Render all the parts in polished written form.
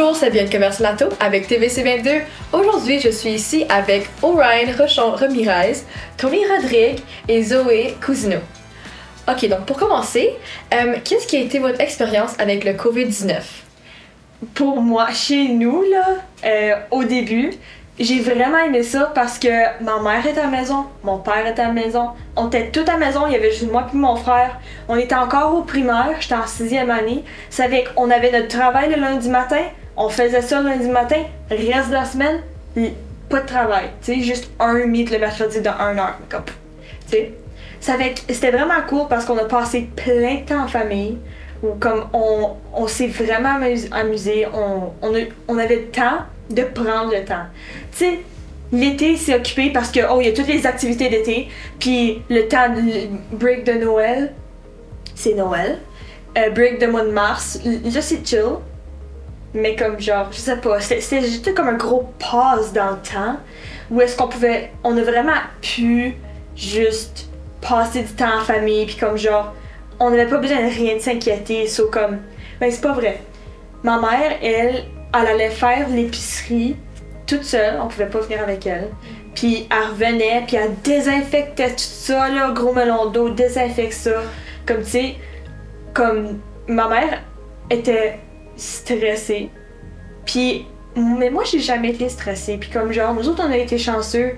Bonjour, c'est Bianca Mercelato avec TVC22. Aujourd'hui, je suis ici avec Orion Rochon-Ramirez, Tony Rodrigue et Zoé Cousineau. Ok, donc pour commencer, qu'est-ce qui a été votre expérience avec le COVID-19? Pour moi, chez nous, là, au début, j'ai vraiment aimé ça parce que ma mère était à la maison, mon père était à la maison, on était tous à la maison, il y avait juste moi et mon frère. On était encore au primaire, j'étais en 6e année. Ça fait qu'on avait notre travail le lundi matin, on faisait ça le lundi matin, reste de la semaine, pas de travail. Tu sais, juste un meet le mercredi de 1 heure. Tu sais. Ça fait que c'était vraiment cool parce qu'on a passé plein de temps en famille. Où comme on s'est vraiment amusé, on avait le temps de prendre le temps. Tu sais, l'été c'est occupé parce que il y a toutes les activités d'été, puis le temps de break de Noël, c'est Noël. Break de mois de mars, là c'est chill. Mais comme genre, je sais pas, c'était juste comme un gros pause dans le temps où est-ce on a vraiment pu juste passer du temps en famille, puis comme genre, on n'avait pas besoin de rien de s'inquiéter, comme, ben c'est pas vrai. Ma mère, elle allait faire l'épicerie toute seule, on pouvait pas venir avec elle. Puis elle revenait, puis elle désinfectait tout ça, là, gros melon d'eau, désinfecte ça. Comme tu sais, comme ma mère était stressée. Puis, mais moi j'ai jamais été stressée. Puis comme genre, nous autres on a été chanceux,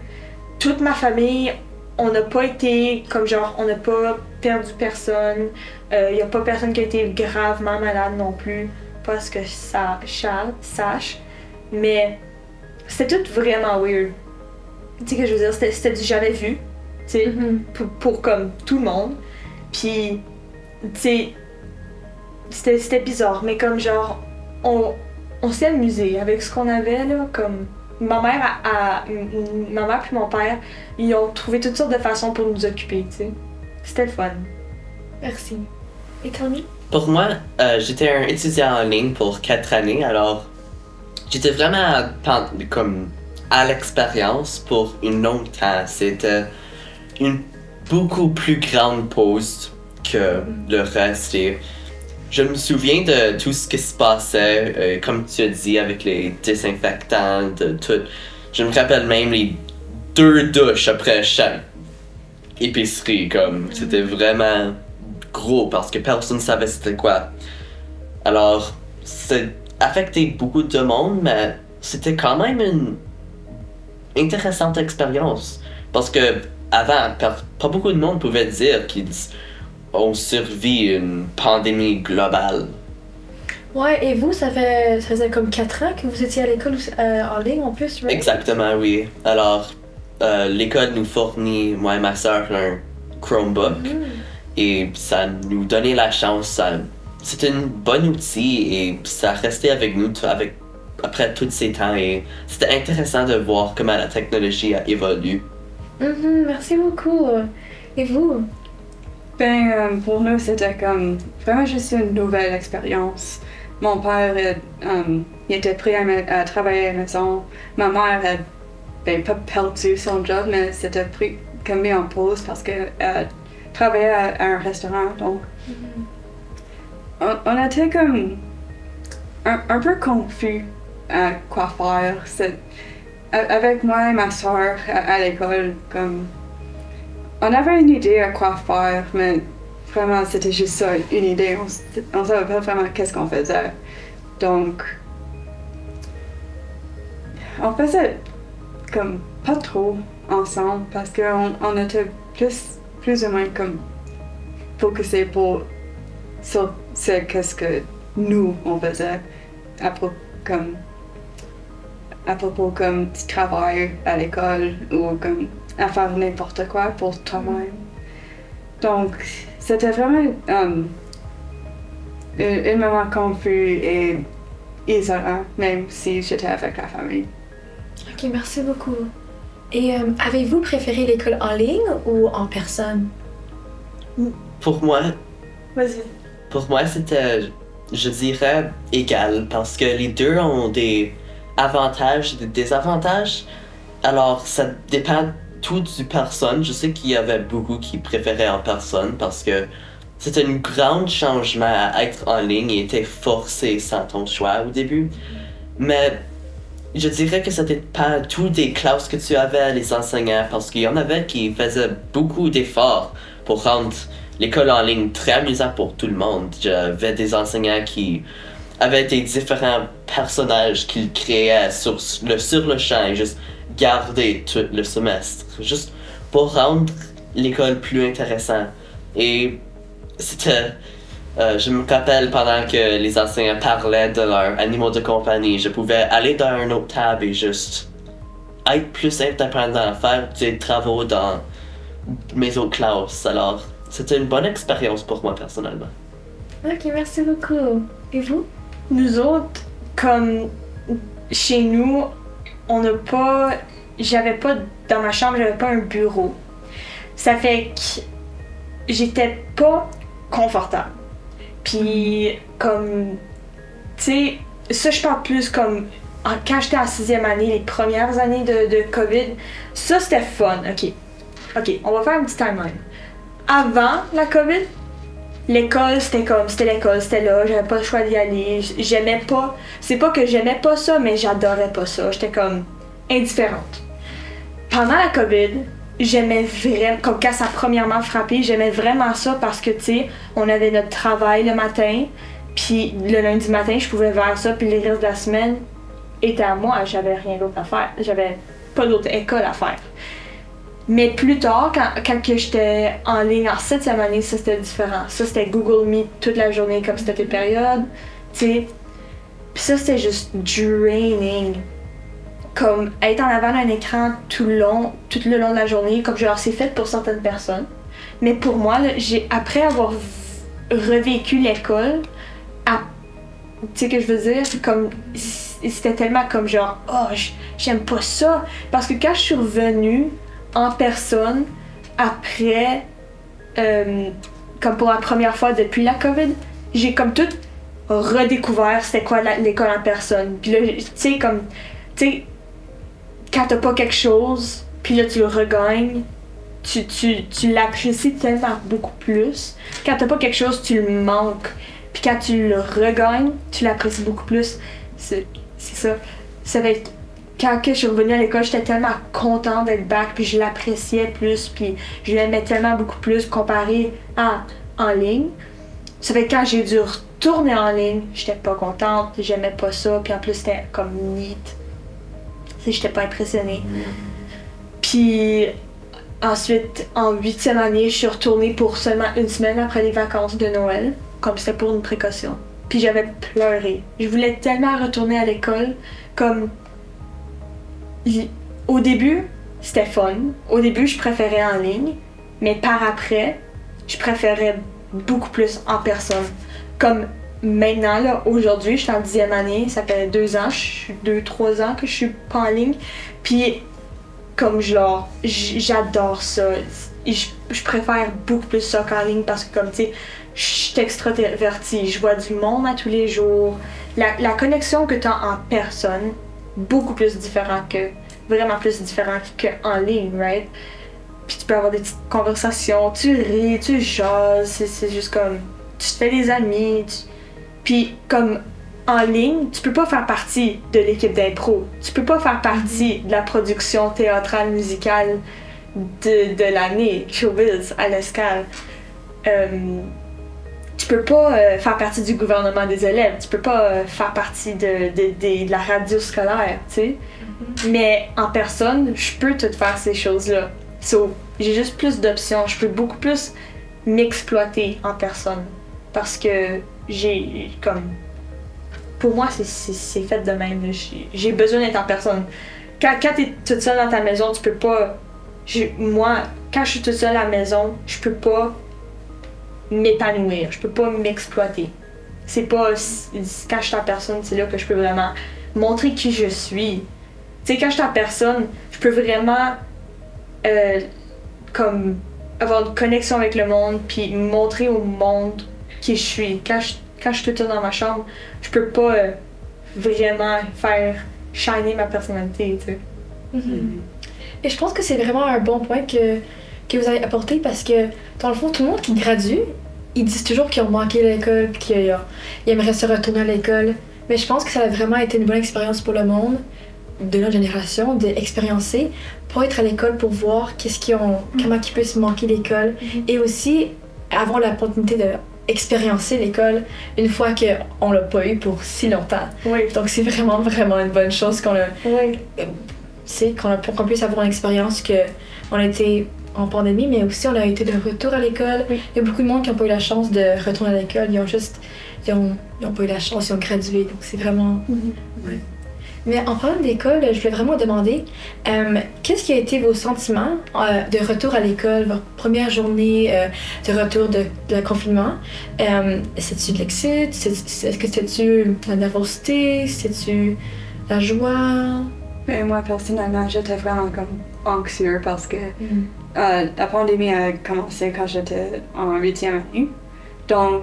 toute ma famille, on n'a pas été, comme genre, on n'a pas perdu personne. Y a pas personne qui a été gravement malade non plus. Pas ce que ça sache. Mais c'était tout vraiment weird. Tu sais que je veux dire, c'était du jamais vu. Tu sais, pour comme tout le monde. Puis, tu sais, c'était bizarre. Mais comme genre, on s'est amusé avec ce qu'on avait là, comme. Ma mère puis mon père, ils ont trouvé toutes sortes de façons pour nous occuper, tu sais. C'était le fun. Merci. Et Tony? Pour moi, j'étais un étudiant en ligne pour 4 années, alors j'étais vraiment comme à l'expérience pour une longue temps. C'était une beaucoup plus grande pause que le reste. Et je me souviens de tout ce qui se passait, comme tu as dit, avec les désinfectants, de tout. Je me rappelle même les 2 douches après chaque épicerie, comme c'était vraiment gros parce que personne ne savait c'était quoi. Alors, c'est affecté beaucoup de monde, mais c'était quand même une intéressante expérience. Parce que avant, pas beaucoup de monde pouvait dire qu'on survit une pandémie globale. Ouais, et vous, ça faisait comme 4 ans que vous étiez à l'école en ligne en plus, right? Exactement, oui. Alors, l'école nous fournit, moi et ma soeur, un Chromebook. Et ça nous donnait la chance. C'était un bon outil et ça restait avec nous après tous ces temps. Et c'était intéressant de voir comment la technologie a évolué. Merci beaucoup. Et vous? Ben, pour nous, c'était comme vraiment juste une nouvelle expérience. Mon père, il était prêt à travailler à la maison. Ma mère, ben, pas perdu son job, mais c'était comme mis en pause parce qu'elle travaillait à un restaurant. Donc, on était comme un peu confus à quoi faire. Avec moi et ma soeur à l'école, comme on avait une idée à quoi faire, mais vraiment c'était juste ça, une idée. On savait pas vraiment qu'est-ce qu'on faisait. Donc, on faisait comme pas trop ensemble parce qu'on était plus ou moins comme focusé sur qu'est-ce que nous on faisait à propos comme du travail à l'école ou comme à faire n'importe quoi pour toi-même. Donc, c'était vraiment un moment confus et isolant, même si j'étais avec la famille. Ok, merci beaucoup. Et avez-vous préféré l'école en ligne ou en personne? Pour moi, Vas-y. Pour moi, c'était, je dirais, égal, parce que les deux ont des avantages et des désavantages. Alors, ça dépend tout du personne. Je sais qu'il y avait beaucoup qui préféraient en personne parce que c'était un grand changement à être en ligne et était forcé sans ton choix au début. Mais je dirais que c'était pas toutes les classes que tu avais, les enseignants, parce qu'il y en avait qui faisaient beaucoup d'efforts pour rendre l'école en ligne très amusant pour tout le monde. J'avais des enseignants qui avaient des différents personnages qu'ils créaient sur le champ et juste garder tout le semestre, juste pour rendre l'école plus intéressante. Et c'était... je me rappelle pendant que les enseignants parlaient de leurs animaux de compagnie, je pouvais aller dans une autre table et juste être plus indépendant, faire des travaux dans mes autres classes. Alors, c'était une bonne expérience pour moi personnellement. Ok, merci beaucoup. Et vous? Nous autres, comme chez nous, on n'a pas... J'avais pas... Dans ma chambre, j'avais pas un bureau. Ça fait que j'étais pas confortable. Puis, comme... Tu sais, ça, je parle plus comme... Quand j'étais en 6e année, les premières années de COVID, ça, c'était fun. OK, on va faire un petit timeline. Avant la COVID, l'école, c'était l'école, c'était là, j'avais pas le choix d'y aller. J'aimais pas... C'est pas que j'aimais pas ça, mais j'adorais pas ça. J'étais comme indifférente. Pendant la COVID, j'aimais vraiment... Comme quand ça a premièrement frappé, j'aimais vraiment ça parce que, tu sais, on avait notre travail le matin, puis le lundi matin, je pouvais faire ça, puis le reste de la semaine était à moi. J'avais rien d'autre à faire. J'avais pas d'autre école à faire. Mais plus tard, quand j'étais en ligne en 7e année, ça c'était différent. Ça c'était Google Meet toute la journée comme c'était tes périodes, tu sais. Puis ça c'était juste draining. Comme être en avant d'un écran tout le long de la journée, comme genre c'est fait pour certaines personnes. Mais pour moi, là, après avoir revécu l'école, tu sais que je veux dire, comme c'était tellement comme genre, oh j'aime pas ça. Parce que quand je suis revenue en personne, après, comme pour la première fois depuis la COVID, j'ai comme tout redécouvert c'était quoi l'école en personne. Puis là, tu sais, comme, tu sais, quand t'as pas quelque chose, puis là tu le regagnes, tu l'apprécies tellement beaucoup plus. Quand t'as pas quelque chose, tu le manques. Puis quand tu le regagnes, tu l'apprécies beaucoup plus. C'est ça. Ça va être... Quand je suis revenue à l'école, j'étais tellement contente d'être back, puis je l'appréciais plus, puis je l'aimais tellement beaucoup plus comparé à en ligne. Ça fait que quand j'ai dû retourner en ligne, j'étais pas contente, j'aimais pas ça, puis en plus c'était comme neat. Tu sais, j'étais pas impressionnée. Puis ensuite, en 8e année, je suis retournée pour seulement une semaine après les vacances de Noël, comme c'était pour une précaution. Puis j'avais pleuré. Je voulais tellement retourner à l'école, comme... Au début, c'était fun. Au début, je préférais en ligne. Mais par après, je préférais beaucoup plus en personne. Comme maintenant, là, aujourd'hui, je suis en 10e année. Ça fait 2-3 ans que je suis pas en ligne. Puis, comme genre, j'adore ça. Je préfère beaucoup plus ça qu'en ligne parce que, comme tu sais, je suis extravertie. Je vois du monde à tous les jours. La connexion que tu as en personne, beaucoup plus différent vraiment plus différent qu'en ligne, right? Puis tu peux avoir des petites conversations, tu ris, tu jases, c'est juste comme, tu te fais des amis, puis comme en ligne, tu peux pas faire partie de l'équipe d'impro, tu peux pas faire partie de la production théâtrale musicale de l'année, Showbiz à l'Escale. Tu peux pas faire partie du gouvernement des élèves, tu peux pas faire partie de la radio scolaire, tu sais. Mais en personne, je peux tout faire ces choses-là. So, j'ai juste plus d'options, je peux beaucoup plus m'exploiter en personne. Parce que j'ai comme... Pour moi, c'est fait de même. J'ai besoin d'être en personne. Quand t'es toute seule dans ta maison, tu peux pas... Moi, quand je suis toute seule à la maison, je peux pas m'épanouir, je peux pas m'exploiter. C'est pas... Quand je suis en personne, c'est là que je peux vraiment montrer qui je suis. Tu sais, quand je suis en personne, je peux vraiment comme avoir une connexion avec le monde puis montrer au monde qui je suis. Quand je suis toute seule dans ma chambre, je peux pas vraiment faire shiner ma personnalité, tu sais. Et je pense que c'est vraiment un bon point que vous avez apporté parce que, dans le fond, tout le monde qui gradue, ils disent toujours qu'ils ont manqué l'école, qu'ils aimeraient se retourner à l'école. Mais je pense que ça a vraiment été une bonne expérience pour le monde de notre génération d'expériencer pour être à l'école, pour voir comment ils peuvent se manquer l'école et aussi avoir l'opportunité d'expériencer l'école une fois qu'on l'a pas eu pour si longtemps. Oui. Donc c'est vraiment, vraiment une bonne chose qu'on puisse avoir une expérience qu'on a été en pandémie, mais aussi on a été de retour à l'école. Oui. Il y a beaucoup de monde qui n'ont pas eu la chance de retourner à l'école. Ils ont pas eu la chance, ils ont gradué. Donc c'est vraiment... Oui. Mais en parlant d'école, je voulais vraiment demander, qu'est-ce qui a été vos sentiments de retour à l'école, votre première journée de retour de confinement? C'est-tu de l'excite? Est-ce que c'était-tu la nervosité? C'était-tu la joie? Mais moi, personnellement, j'étais vraiment comme anxieux parce que la pandémie a commencé quand j'étais en 8e année. Donc,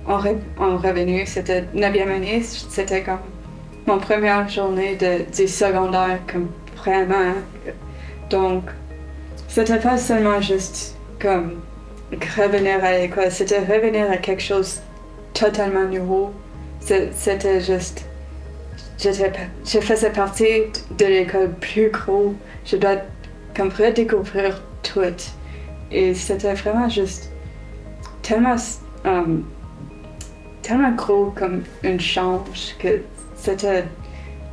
en revenu, c'était 9e année, c'était comme mon première journée du secondaire, comme vraiment. Donc, c'était pas seulement juste comme revenir à l'école, c'était revenir à quelque chose totalement nouveau. C'était juste. Je faisais partie de l'école plus gros. Je dois comme redécouvrir tout. Et c'était vraiment juste tellement gros comme un change que c'était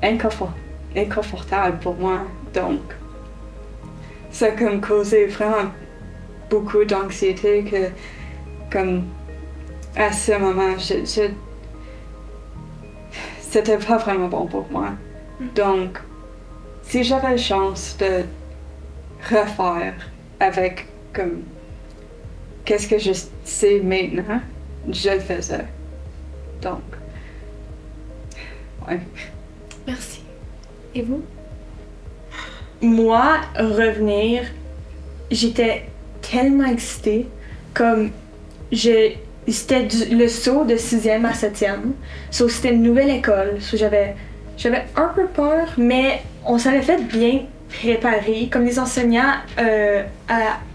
inconfortable pour moi. Donc, ça a comme causé vraiment beaucoup d'anxiété que comme à ce moment, c'était pas vraiment bon pour moi. Donc, si j'avais la chance de refaire avec comme qu'est-ce que je sais maintenant, je le faisais. Donc, ouais. Merci. Et vous? Moi, revenir, j'étais tellement excitée. Comme, c'était le saut de 6e à 7e. So, c'était une nouvelle école. So, j'avais un peu peur, mais on s'avait fait bien préparer. Comme les enseignants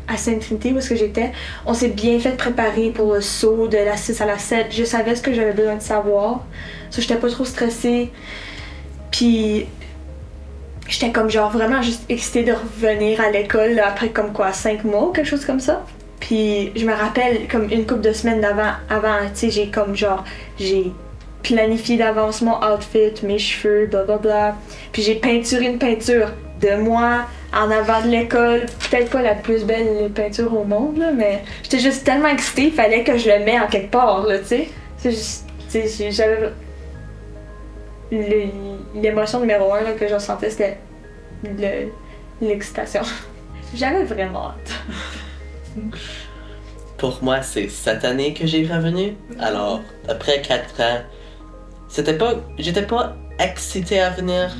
à Sainte-Trinité, où est-ce que j'étais, on s'est bien fait préparer pour le saut de la 6 à la 7. Je savais ce que j'avais besoin de savoir. So, j'étais pas trop stressée. Puis, j'étais comme genre vraiment juste excitée de revenir à l'école là, après comme quoi 5 mois ou quelque chose comme ça. Puis je me rappelle comme une couple de semaines avant, tu sais, j'ai planifié d'avance mon outfit, mes cheveux, blablabla. Puis j'ai peinturé une peinture de moi en avant de l'école. Peut-être pas la plus belle peinture au monde, là, mais j'étais juste tellement excitée, il fallait que je le mette en quelque part, là, tu sais. C'est juste, tu sais, j'avais... L'émotion numéro 1 là, que je ressentais, c'était l'excitation. J'avais vraiment hâte. Pour moi, c'est cette année que j'ai revenu. Alors, après 4 ans, j'étais pas excitée à venir,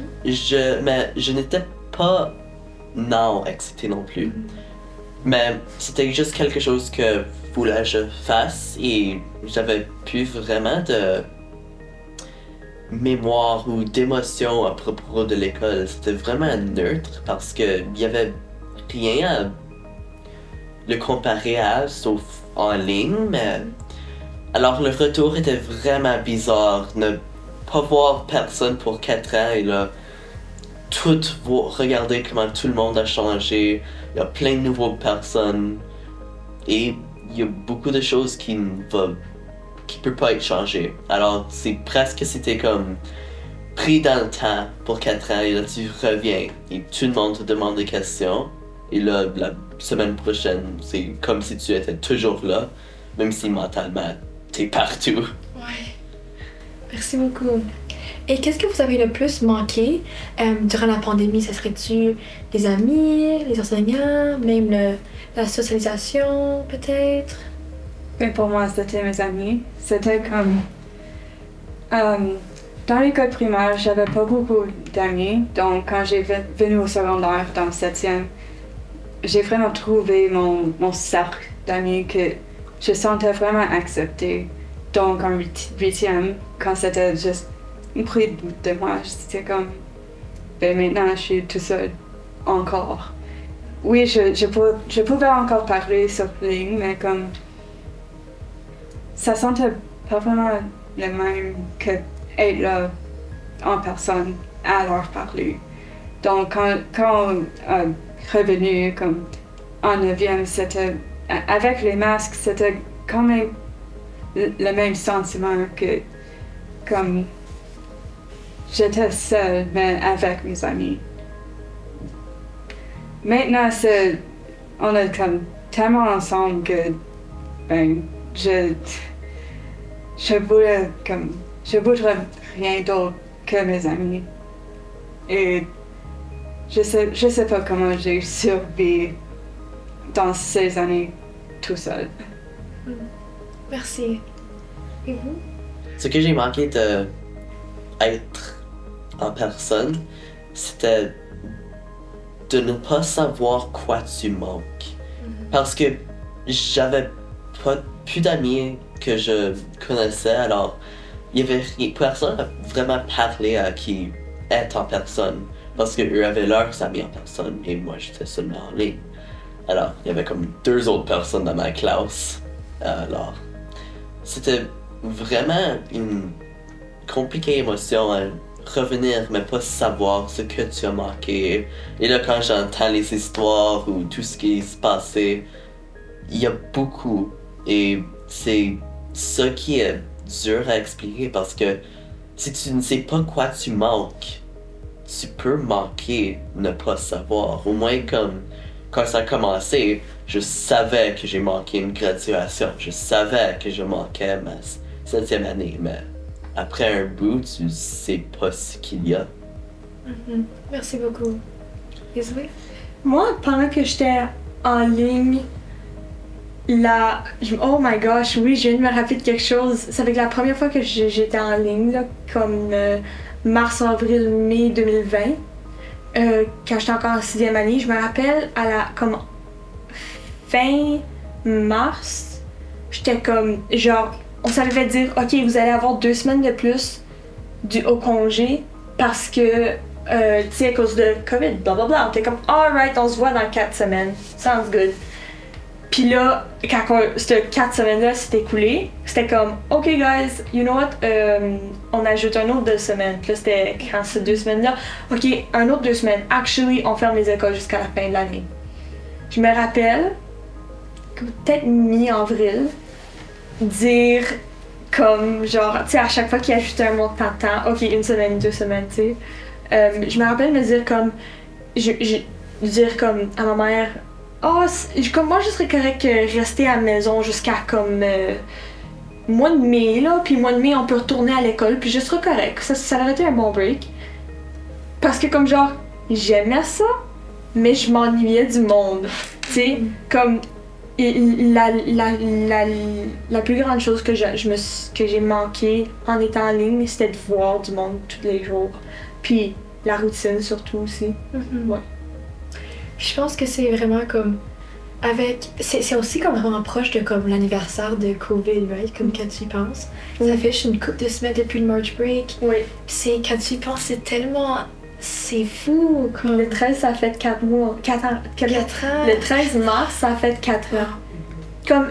mais je n'étais pas non excitée non plus. Mais c'était juste quelque chose que voulais que je fasse et j'avais plus vraiment de mémoire ou d'émotion à propos de l'école. C'était vraiment neutre parce que il y avait rien à le comparer à, sauf en ligne, mais alors le retour était vraiment bizarre. Ne pas voir personne pour 4 ans et là, regarder comment tout le monde a changé. Il y a plein de nouvelles personnes et il y a beaucoup de choses qui peut pas être changées. Alors c'était comme pris dans le temps pour 4 ans et là tu reviens et tout le monde te demande des questions. Et là, la semaine prochaine, c'est comme si tu étais toujours là, même si mentalement, t'es partout. Ouais. Merci beaucoup. Et qu'est-ce que vous avez le plus manqué durant la pandémie? Ça serait-tu les amis, les enseignants, même la socialisation, peut-être? Mais pour moi, c'était mes amis. C'était comme... dans l'école primaire, j'avais pas beaucoup d'amis. Donc, quand j'ai venu au secondaire, dans le 7e, j'ai vraiment trouvé mon cercle d'amis que je sentais vraiment accepté. Donc, en 8e, quand c'était juste près de moi, c'était comme... Ben maintenant, je suis tout seul. Encore. Oui, je pouvais encore parler sur ligne, mais comme... Ça sentait pas vraiment le même que être là en personne à leur parler. Donc, quand on est revenu comme en 9e, c'était, avec les masques, c'était quand même le même sentiment que comme j'étais seule, mais avec mes amis. Maintenant, on est comme tellement ensemble que ben, je voudrais rien d'autre que mes amis. Et je sais pas comment j'ai survécu dans ces années tout seul. Merci. Et vous? Ce que j'ai manqué de être en personne, c'était de ne pas savoir quoi tu manques. Parce que j'avais plus d'amis que je connaissais, alors il y avait personne à vraiment parler à qui est en personne. Parce qu'eux avaient leurs amis en personne et moi j'étais seulement en ligne. Alors il y avait comme 2 autres personnes dans ma classe. Alors c'était vraiment une compliquée émotion à revenir mais pas savoir ce que tu as manqué. Et là quand j'entends les histoires ou tout ce qui se passait, il y a beaucoup et c'est ça qui est dur à expliquer parce que si tu ne sais pas quoi tu manques, tu peux manquer ne pas savoir. Au moins comme quand ça a commencé, je savais que j'ai manqué une graduation, je savais que je manquais ma 7e année, mais après un bout, tu sais pas ce qu'il y a. Merci beaucoup. Désolée? Moi, pendant que j'étais en ligne, oh my gosh, oui, je viens de me rappeler de quelque chose. C'est avec la première fois que j'étais en ligne, là, comme mars, avril, mai 2020. Quand j'étais encore en 6e année, je me rappelle comme fin mars, j'étais comme genre, on savait dire ok, vous allez avoir 2 semaines de plus au congé parce que tu sais, à cause de COVID, blablabla. On était comme alright, on se voit dans 4 semaines, sounds good. Puis là, quand cette 4 semaines-là s'est écoulée, c'était comme ok guys, you know what, on ajoute un autre 2 semaines. Puis là, c'était quand ces 2 semaines-là, ok, un autre 2 semaines. Actually, on ferme les écoles jusqu'à la fin de l'année. Je me rappelle, peut-être mi-avril, dire comme genre, tu sais, à chaque fois qu'il ajoutait un montant de temps, ok, 1 semaine, 2 semaines, tu sais. Je me rappelle me dire comme, dire comme à ma mère, comme moi je serais correct rester à la maison jusqu'à comme mois de mai là, puis mois de mai on peut retourner à l'école, puis je serais correct. Ça aurait été un bon break. Parce que comme genre, j'aimais ça, mais je m'ennuyais du monde. Tu sais, comme la plus grande chose que j'ai manqué en étant en ligne, c'était de voir du monde tous les jours. Puis la routine surtout aussi. Ouais. Je pense que c'est vraiment comme c'est aussi comme vraiment proche de comme l'anniversaire de COVID, right? Comme quand tu y penses. Ça fait juste une couple de semaines depuis le March break. Oui. C'est quand tu y penses, c'est tellement. C'est fou! Comme... Le 13, ça fait 4 mois. 4 ans. Le 13 mars, ça fait 4 ans.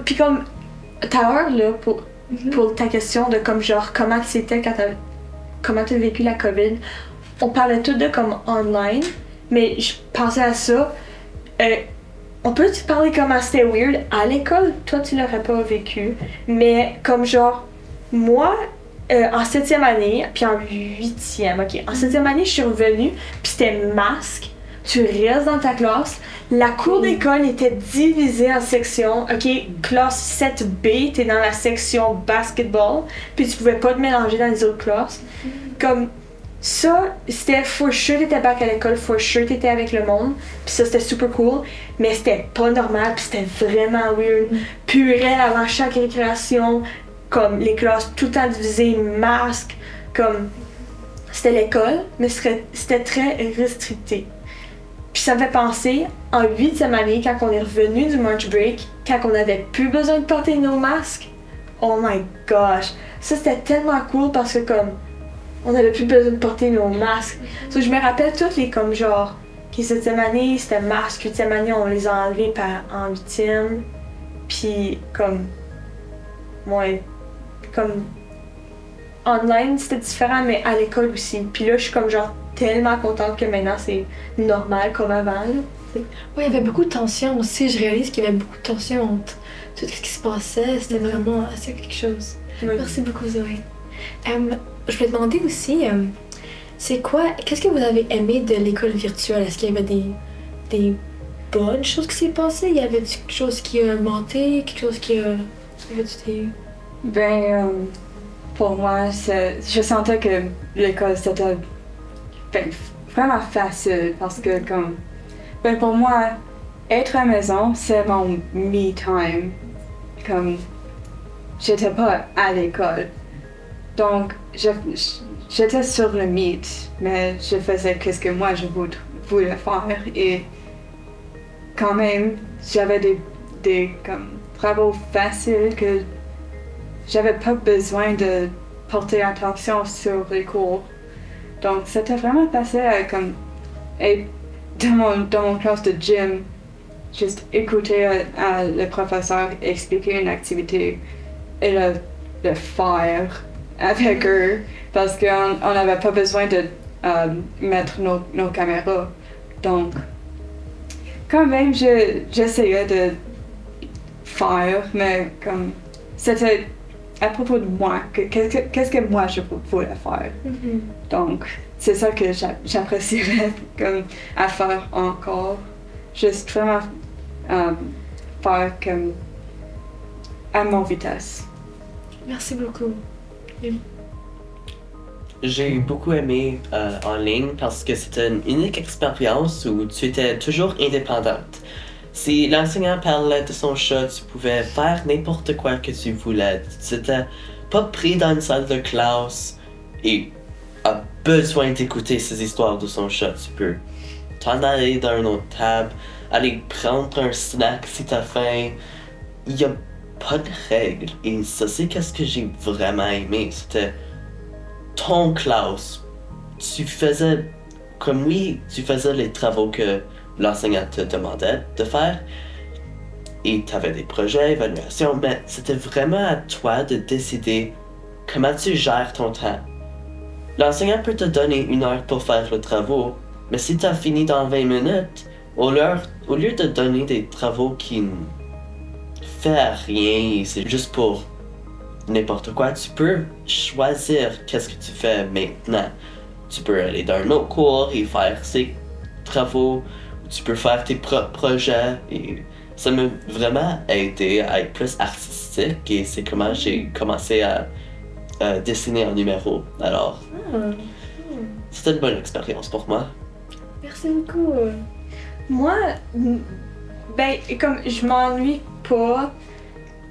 Puis comme, tout à l'heure, là, pour ta question de comme genre, comment c'était comment t'as vécu la COVID, on parlait tout de comme online, mais je pensais à ça. On peut te parler comment c'était weird à l'école? Toi, tu l'aurais pas vécu. Mais comme genre, moi, en 7e année, puis en 8e, ok. En 7e année, je suis revenue, puis c'était masque. Tu restes dans ta classe. La cour d'école était divisée en sections. Ok, classe 7B, t'es dans la section basketball, puis tu pouvais pas te mélanger dans les autres classes. Comme ça, c'était for sure t'étais back à l'école, for sure t'étais avec le monde, puis ça c'était super cool, mais c'était pas normal, puis c'était vraiment weird. Purée avant chaque récréation, comme les classes tout le temps divisées, masques, comme c'était l'école, mais c'était très restricté. Puis ça me fait penser, en 8e année, quand on est revenu du March break, quand on avait plus besoin de porter nos masques, oh my gosh, ça c'était tellement cool parce que comme on n'avait plus besoin de porter nos masques. So, je me rappelle toutes les comme genre, qui 7e année c'était masque, 8e année on les a enlevés en 8e, puis comme, ouais, comme online c'était différent, mais à l'école aussi. Puis là, je suis comme genre tellement contente que maintenant c'est normal comme avant. Là. Ouais, il y avait beaucoup de tension aussi. Je réalise qu'il y avait beaucoup de tension entre tout ce qui se passait. C'était vraiment assez quelque chose. Oui. Merci beaucoup, Zoé. Je voulais demander aussi, qu'est-ce que vous avez aimé de l'école virtuelle? Est-ce qu'il y avait des bonnes choses qui s'est passées? Il y avait quelque chose qui a augmenté, quelque chose qui a... Ben, pour moi, je sentais que l'école c'était vraiment facile parce que ben pour moi, être à la maison, c'est mon me time. Comme, j'étais pas à l'école. Donc, j'étais sur le Meet, mais je faisais ce que moi je voulais faire. Et quand même, j'avais des travaux faciles que j'avais pas besoin de porter attention sur les cours. Donc, c'était vraiment facile être dans mon classe de gym, juste écouter le professeur expliquer une activité et le faire avec eux parce qu'on n'avait pas besoin de mettre nos caméras. Donc, quand même, j'essayais de faire, mais comme c'était à propos de moi, qu'est-ce que moi je voulais faire. Donc, c'est ça que j'apprécierais à faire encore. Juste vraiment faire comme à mon vitesse. Merci beaucoup. J'ai beaucoup aimé en ligne parce que c'était une unique expérience où tu étais toujours indépendante. Si l'enseignant parlait de son chat, tu pouvais faire n'importe quoi que tu voulais. Tu n'étais pas pris dans une salle de classe et a besoin d'écouter ces histoires de son chat. Tu peux t'en aller dans une autre table, aller prendre un snack si t'as faim. Il n'y a pas de règles. Et ça, c'est qu'est-ce que j'ai vraiment aimé. C'était ton classe. Tu faisais les travaux que l'enseignant te demandait de faire. Et tu avais des projets, évaluations, mais c'était vraiment à toi de décider comment tu gères ton temps. L'enseignant peut te donner 1 heure pour faire le travaux, mais si tu as fini dans 20 minutes, au lieu de donner des travaux qui ne font rien, c'est juste pour n'importe quoi, tu peux choisir qu'est-ce que tu fais maintenant. Tu peux aller dans un autre cours et faire ces travaux, ou tu peux faire tes propres projets. Et ça m'a vraiment aidé à être plus artistique et c'est comment j'ai commencé à dessiner en numéro. Alors, c'était une bonne expérience pour moi. Merci beaucoup. Moi, ben, comme je m'ennuie pas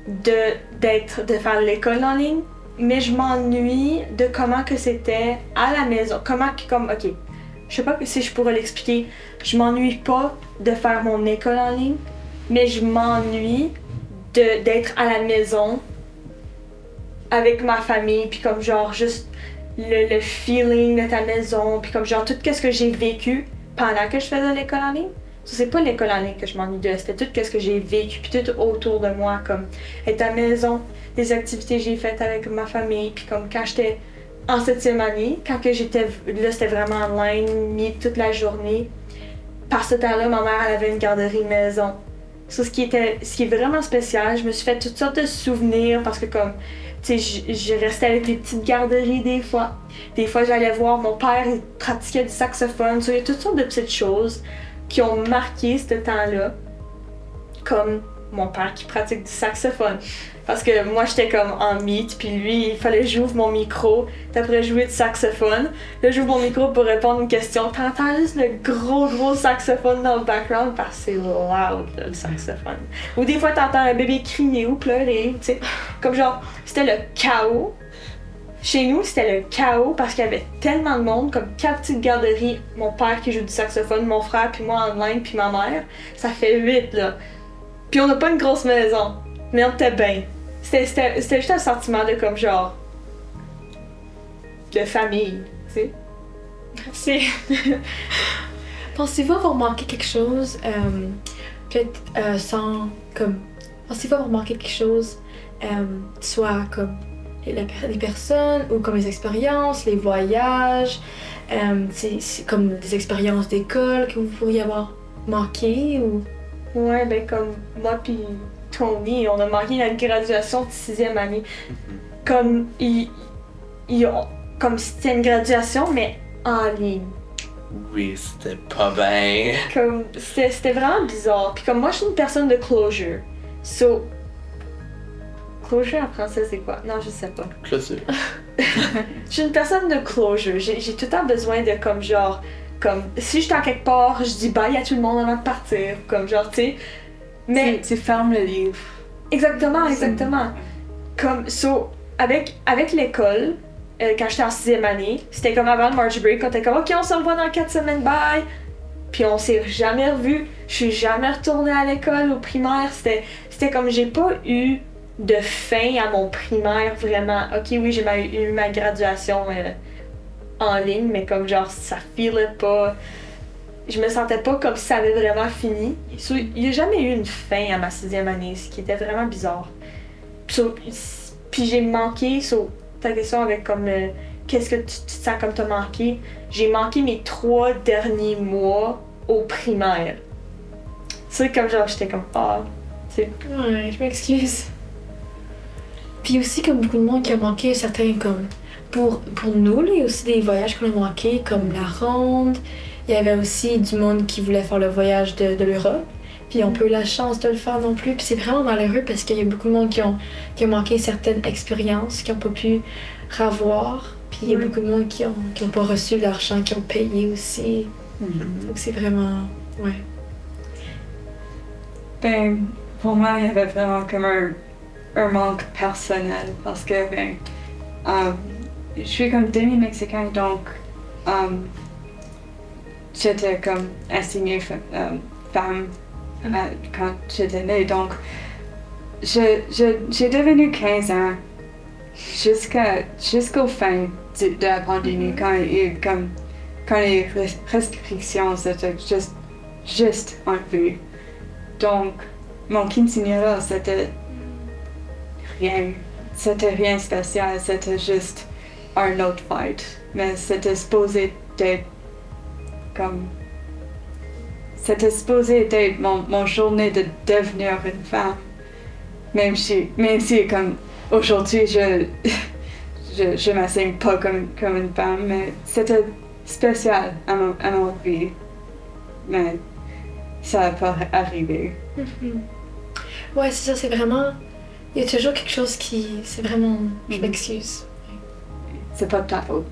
de faire l'école en ligne, mais je m'ennuie de comment que c'était à la maison. Ok, je sais pas si je pourrais l'expliquer. Je m'ennuie pas de faire mon école en ligne, mais je m'ennuie d'être à la maison avec ma famille, puis comme genre juste le feeling de ta maison, puis comme genre tout ce que j'ai vécu pendant que je faisais l'école en ligne. Ça, c'est pas l'école en ligne que je m'ennuie de, c'était tout ce que j'ai vécu, puis tout autour de moi, comme être à la maison, des activités que j'ai faites avec ma famille, puis comme quand j'étais en 7e année, quand que j'étais là, c'était vraiment online, toute la journée. Par ce temps-là, ma mère elle avait une garderie maison. Ça, ce qui est vraiment spécial, je me suis fait toutes sortes de souvenirs parce que comme, tu sais, je restais avec les petites garderies des fois. Des fois, j'allais voir mon père, il pratiquait du saxophone. Il y a toutes sortes de petites choses qui ont marqué ce temps-là. Comme mon père qui pratique du saxophone. Parce que moi, j'étais comme en meet, puis lui, il fallait que j'ouvre mon micro. Après, jouer du saxophone. Là, j'ouvre mon micro pour répondre à une question. T'entends juste le gros saxophone dans le background parce que c'est loud, là, le saxophone. Ou des fois, t'entends un bébé crier ou pleurer, tu sais. Comme genre, c'était le chaos. Chez nous, c'était le chaos parce qu'il y avait tellement de monde, comme 4 petites garderies. Mon père qui joue du saxophone, mon frère, puis moi online, puis ma mère. Ça fait 8, là. Puis on n'a pas une grosse maison. Mais on était bien. C'était juste un sentiment de comme genre de famille, tu sais. Merci. Pensez-vous avoir manqué quelque chose, peut-être pensez-vous avoir manqué quelque chose, soit comme les personnes ou comme les expériences, les voyages, c'est comme des expériences d'école que vous pourriez avoir manquées ou... Ouais, ben comme moi puis Tony, on a manqué notre graduation de 6e année. Comme, comme c'était une graduation, mais en ligne. Oui, c'était pas bien. Comme, c'était vraiment bizarre. Puis comme moi, je suis une personne de closure. So, closure en français, c'est quoi? Non, je sais pas. Clôture. Je suis une personne de closure. J'ai tout le temps besoin de comme genre... Comme, si je suis en quelque part, je dis bye à tout le monde avant de partir. Comme genre, tu sais. Mais... Tu fermes le livre. Exactement. Comme, so, avec l'école, quand j'étais en 6e année, c'était comme avant le March Break, on était comme, ok, on se revoit dans 4 semaines, bye! Puis on s'est jamais revus. Je suis jamais retournée à l'école, au primaire. C'était comme, j'ai pas eu de fin à mon primaire, vraiment. Ok, oui, j'ai eu ma graduation en ligne, mais comme genre, ça filait pas. Je me sentais pas comme si ça avait vraiment fini. So, il n'y a jamais eu une fin à ma 6e année, ce qui était vraiment bizarre. So, puis j'ai manqué, ta question avec comme qu'est-ce que tu te sens comme t'as manqué? J'ai manqué mes 3 derniers mois au primaire. C'est comme genre, j'étais comme, c'est... Ouais, je m'excuse. Puis aussi, comme beaucoup de monde qui a manqué certains, comme... Pour nous, là, il y a aussi des voyages qu'on a manqués, comme la ronde. Il y avait aussi du monde qui voulait faire le voyage de l'Europe. Puis on n'a pas eu la chance de le faire non plus. Puis c'est vraiment malheureux parce qu'il y a beaucoup de monde qui ont manqué certaines expériences, qui n'ont pas pu revoir. Puis il y a beaucoup de monde qui ont pas reçu l'argent, qui ont payé aussi. Donc c'est vraiment... Ouais. Ben, pour moi, il y avait vraiment comme un manque personnel parce que, ben, je suis comme demi-mexicain, donc j'étais comme assignée femme quand j'étais née, donc j'ai devenu 15 ans jusqu'au fin de la pandémie, quand les restrictions étaient juste enlevées. Donc, mon quinceañera, c'était rien spécial, c'était juste un autre fight. Mais c'était supposé d'être comme... C'était supposé être mon journée de devenir une femme. Même si comme aujourd'hui, je m'assigne pas comme une femme, mais c'était spécial à mon vie. Mais ça n'a pas arrivé. Ouais, c'est ça, c'est vraiment... Il y a toujours quelque chose qui... C'est vraiment... Je m'excuse. C'est pas de ta faute.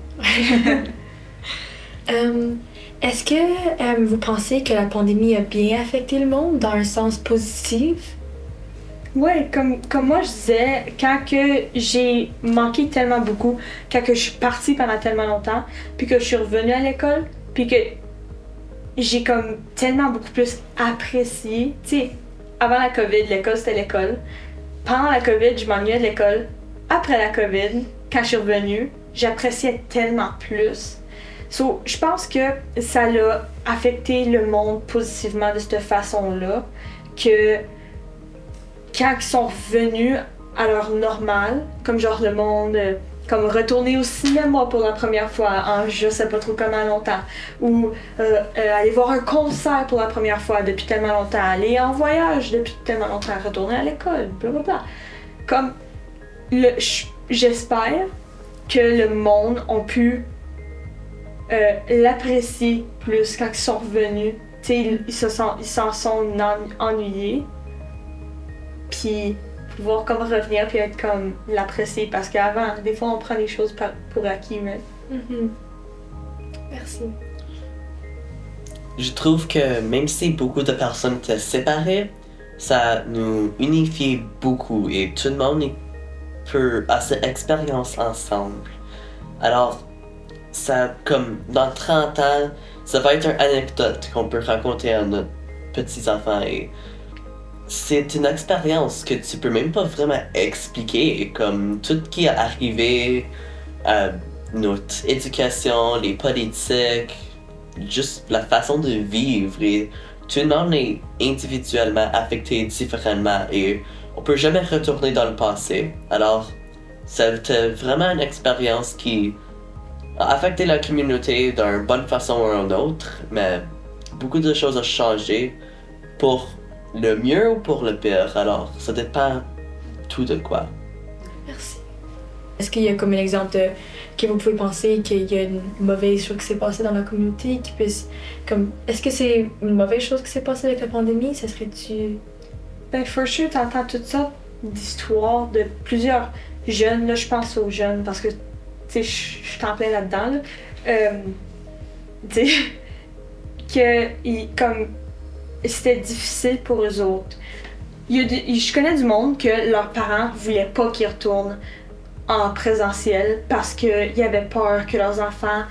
Est-ce que vous pensez que la pandémie a bien affecté le monde dans un sens positif? Ouais, comme moi je disais, quand que j'ai manqué tellement beaucoup, quand que je suis partie pendant tellement longtemps, puis que je suis revenue à l'école, puis que j'ai comme tellement beaucoup plus apprécié. Tu sais, avant la COVID, l'école c'était l'école. Pendant la COVID, je m'ennuyais de l'école. Après la COVID, quand je suis revenue, j'appréciais tellement plus. So, je pense que ça l'a affecté le monde positivement de cette façon-là, que quand ils sont revenus à leur normal, comme genre le monde, comme retourner au cinéma pour la première fois en je sais pas trop comment longtemps, ou aller voir un concert pour la première fois depuis tellement longtemps, aller en voyage depuis tellement longtemps, retourner à l'école, blablabla. Comme, j'espère que le monde a pu l'apprécier plus quand ils sont revenus. Tu sais, ils s'en sont ennuyés. Puis pouvoir comme revenir puis être comme l'apprécier, parce qu'avant, des fois on prend les choses pour acquis, right? Merci. Je trouve que même si beaucoup de personnes étaient séparées, ça nous unifie beaucoup et tout le monde a cette expérience ensemble. Alors, ça, comme dans 30 ans, ça va être une anecdote qu'on peut raconter à nos petits-enfants et c'est une expérience que tu peux même pas vraiment expliquer, comme tout ce qui est arrivé à notre éducation, les politiques, juste la façon de vivre et tout le monde est individuellement affecté différemment et on peut jamais retourner dans le passé. Alors, C'était vraiment une expérience qui a affecté la communauté d'une bonne façon ou d'une autre, mais beaucoup de choses ont changé pour le mieux ou pour le pire, alors ça dépend tout de quoi. Merci. Est-ce qu'il y a comme un exemple que vous pouvez penser qu'il y a une mauvaise chose qui s'est passée dans la communauté qui puisse comme est-ce que c'est une mauvaise chose qui s'est passée avec la pandémie? Ça serait-tu Ben, for sure, t'entends toutes sortes d'histoires de plusieurs jeunes, là, je pense aux jeunes, parce que, tu sais, je suis en plein là-dedans, là. Tu sais, comme, c'était difficile pour eux autres. Je connais du monde que leurs parents voulaient pas qu'ils retournent en présentiel parce qu'ils avaient peur que leurs enfants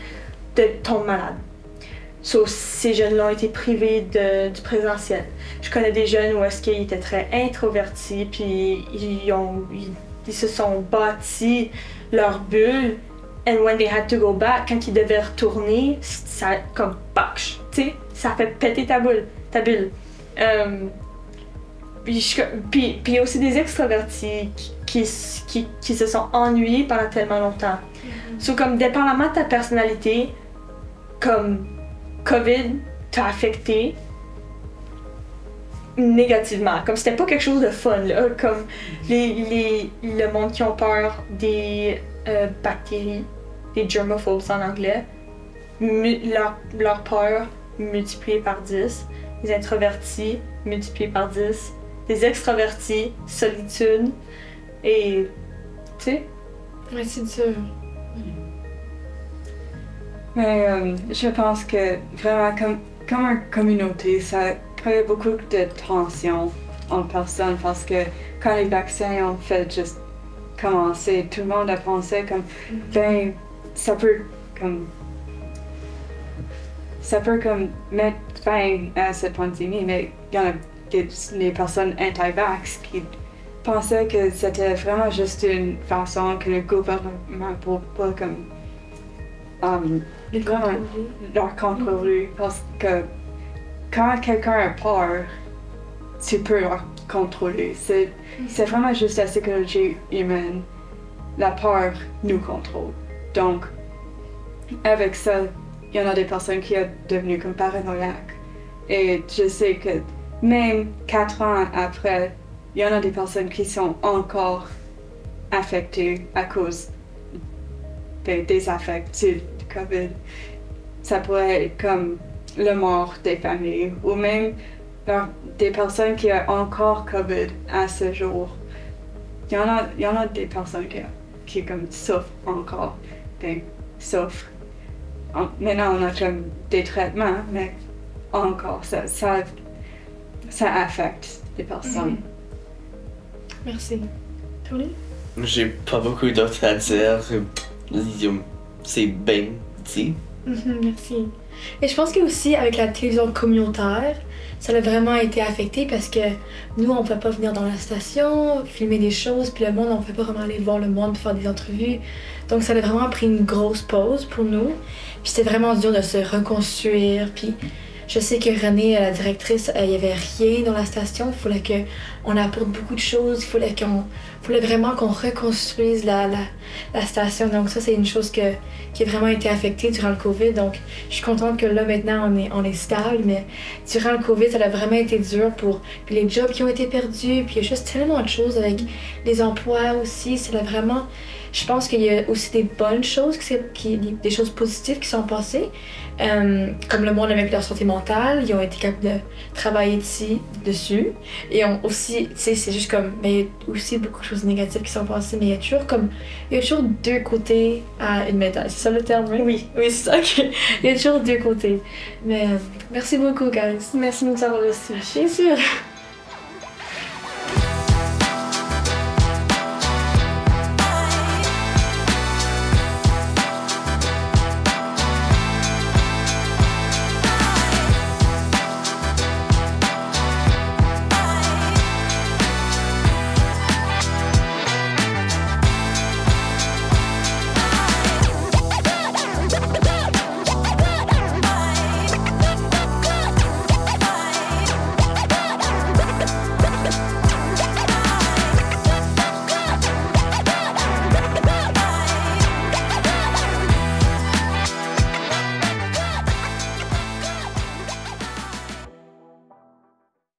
tombent malades. So, ces jeunes-là ont été privés du présentiel. Je connais des jeunes où est-ce qu'ils étaient très introvertis, puis ils se sont bâtis leur bulle, and when they had to go back, quand ils devaient retourner, ça comme patch, tu sais, ça fait péter ta bulle. Puis il y a aussi des extravertis qui se sont ennuyés pendant tellement longtemps. So, comme dépendamment de ta personnalité, comme COVID t'a affecté négativement. Comme c'était pas quelque chose de fun, là. Comme le monde qui ont peur des bactéries, des germophobes en anglais, leur peur multipliée par 10. Les introvertis multipliés par 10. Les extravertis, solitude. Et. Tu sais? Ouais, c'est dur. Mais je pense que vraiment, comme une communauté, ça crée beaucoup de tension en personne parce que quand les vaccins ont fait juste commencer, tout le monde a pensé comme, ben, ça peut comme mettre fin à cette pandémie, mais il y en a des personnes anti-vax qui pensaient que c'était vraiment juste une façon que le gouvernement pour pas comme leur contrôler parce que quand quelqu'un a peur, tu peux leur contrôler. C'est vraiment juste la psychologie humaine. La peur nous contrôle. Donc, avec ça, il y en a des personnes qui sont devenues comme paranoïaques. Et je sais que même 4 ans après, il y en a des personnes qui sont encore affectées à cause des affects du COVID. Ça pourrait être comme le mort des familles ou même des personnes qui ont encore COVID à ce jour. Il y en a des personnes qui comme souffrent encore, souffrent. Maintenant, on a comme des traitements, mais encore, ça affecte les personnes. Merci. Tony? J'ai pas beaucoup d'autres à dire. C'est bien dit. Merci. Et je pense que aussi avec la télévision communautaire, ça a vraiment été affecté parce que nous, on ne pouvait pas venir dans la station, filmer des choses, puis le monde, on ne pouvait pas vraiment aller voir le monde, faire des entrevues. Donc ça a vraiment pris une grosse pause pour nous. Puis c'était vraiment dur de se reconstruire. Puis je sais que Renée, la directrice, il n'y avait rien dans la station. Il fallait qu'on apporte beaucoup de choses. Il fallait vraiment qu'on reconstruise la station. Donc ça, c'est une chose qui a vraiment été affectée durant le COVID. Donc je suis contente que là, maintenant, on est stable. Mais durant le COVID, ça a vraiment été dur puis les jobs qui ont été perdus. Puis il y a juste tellement de choses avec les emplois aussi. C'est vraiment... Je pense qu'il y a aussi des bonnes choses, des choses positives qui sont passées. Comme le monde avec leur santé mentale, ils ont été capables de travailler dessus. Et aussi, tu sais, c'est juste comme, mais il y a aussi beaucoup de choses négatives qui sont passées, mais il y a toujours deux côtés à une médaille. C'est ça le terme, oui? Oui, c'est ça. Okay. Il y a toujours deux côtés. Mais merci beaucoup, guys. Merci de nous avoir reçus. Bien sûr.